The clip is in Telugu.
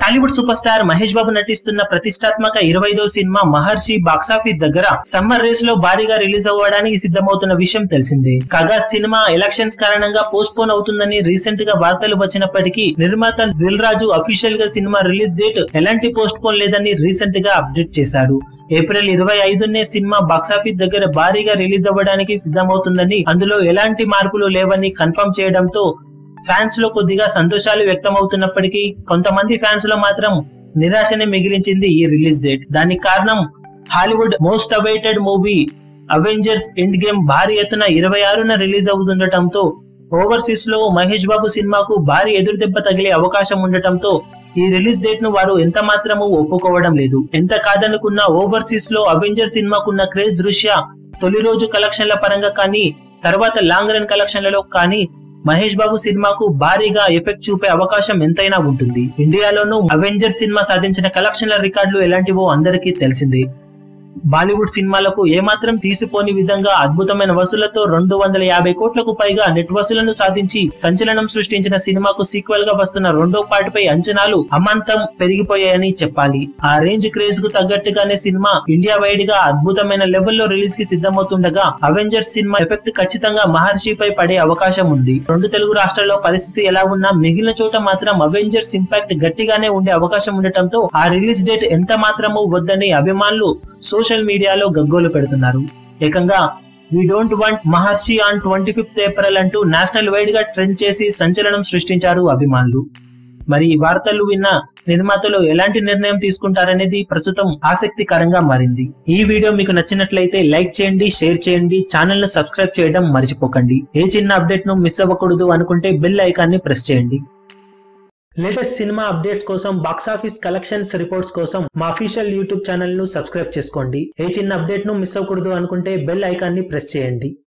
టాలీవుడ్ సూపర్ స్టార్ మహేష్ బాబు నటిస్తున్న ప్రతిష్టాత్మక 25వ సినిమా మహర్షి బాక్సాఫీస్ దగ్గర సమ్మర్ రేస్ లో భారీగా రిలీజ్ అవ్వడానికి సిద్ధమవుతున్న విషయం తెలిసిందే. కాగా సినిమా ఎలక్షన్స్ కారణంగా పోస్ట్ పోన్ అవుతుందని రీసెంట్ గా వార్తలు వచ్చినప్పటికీ నిర్మాత దిల్ రాజు అఫీషియల్ గా సినిమా రిలీజ్ డేట్ ఎలాంటి పోస్ట్ పోన్ లేదని రీసెంట్ గా అప్డేట్ చేశారు. ఏప్రిల్ 25నే సినిమా బాక్సాఫీస్ దగ్గర భారీగా రిలీజ్ అవ్వడానికి సిద్ధమవుతుందని, అందులో ఎలాంటి మార్పులు లేవని కన్ఫర్మ్ చేయడంతో ఫ్యాన్స్ లో కొద్దిగా సంతోషాలు వ్యక్తమవుతున్నప్పటికీ కొంతమంది ఫ్యాన్స్ లో మాత్రం నిరాశనే మిగిలించింది ఈ రిలీజ్ డేట్. దానికి కారణం Hollywood most awaited movie Avengers end game భారీ ఎత్తున 26న రిలీజ్ అవుతుండటంతో ఓవర్సీస్ లో మహేష్ బాబు సినిమాకు భారీ ఎదురుదెబ్బ తగిలే అవకాశం ఉండటంతో ఈ రిలీజ్ డేట్ ను వారు ఎంత మాత్రము ఒప్పుకోవడం లేదు. ఎంత కాదనుకున్నా ఓవర్సీస్ లో అవెంజర్ సినిమాకున్న క్రేజ్ దృష్ట్యా తొలి రోజు కలెక్షన్ల పరంగా కానీ తర్వాత లాంగ్ రన్ కలెక్షన్లలో కానీ మహేష్ బాబు సినిమాకు భారీగా ఎఫెక్ట్ చూపే అవకాశం ఎంతైనా ఉంటుంది. ఇండియాలోనూ అవెంజర్ సినిమా సాధించిన కలెక్షన్ల రికార్డులు ఎలాంటివో అందరికీ తెలిసిందే. బాలీవుడ్ సినిమాలకు ఏమాత్రం తీసిపోని విధంగా అద్భుతమైన వసూళ్లతో 250 కోట్లకు పైగా నెట్ వసూలను సాధించి సంచలనం సృష్టించిన సినిమాకు సీక్వెల్ గా వస్తున్న రెండో పార్ట్ పై అంచనాలు అమాంతం పెరిగిపోయాయని చెప్పాలి. ఆ రేంజ్ క్రేజ్ కు తగ్గట్టుగానే సినిమా ఇండియా వైడ్ గా అద్భుతమైన లెవెల్లో రిలీజ్ కి సిద్ధమవుతుండగా అవెంజర్స్ సినిమా ఎఫెక్ట్ ఖచ్చితంగా మహర్షిపై పడే అవకాశం ఉంది. రెండు తెలుగు రాష్ట్రాల్లో పరిస్థితి ఎలా ఉన్నా మిగిలిన చోట మాత్రం అవెంజర్స్ ఇంపాక్ట్ గట్టిగానే ఉండే అవకాశం ఉండటంతో ఆ రిలీజ్ డేట్ ఎంత మాత్రమూ వద్దని అభిమానులు సోషల్ మీడియాలో గగ్గోలు పెడుతున్నారు. ఏకంగా we don't want Maharshi on 25th April అంటూ నేషనల్ వైడ్ గా ట్రెండ్ చేసి సంచలనం సృష్టించారు అభిమానులు. మరి ఈ వార్తలు విన్న నిర్మాతలు ఎలాంటి నిర్ణయం తీసుకుంటారనేది ప్రస్తుతం ఆసక్తికరంగా మారింది. ఈ వీడియో మీకు నచ్చినట్లయితే లైక్ చేయండి, షేర్ చేయండి, ఛానల్ ను సబ్స్క్రైబ్ చేయడం మర్చిపోకండి. ఏ చిన్న అప్డేట్ ను మిస్ అవ్వకూడదు అనుకుంటే బెల్ ఐకాన్ ని ప్రెస్ చేయండి. లేటెస్ట్ సినిమా అప్డేట్స్ కోసం, బాక్సాఫీస్ కలెక్షన్స్ రిపోర్ట్స్ కోసం మా అఫీషియల్ యూట్యూబ్ ఛానల్ ను సబ్స్క్రైబ్ చేసుకోండి. ఏ చిన్న అప్డేట్ ను మిస్ అవ్వకూడదు అనుకుంటే బెల్ ఐకాన్ ని ప్రెస్ చేయండి.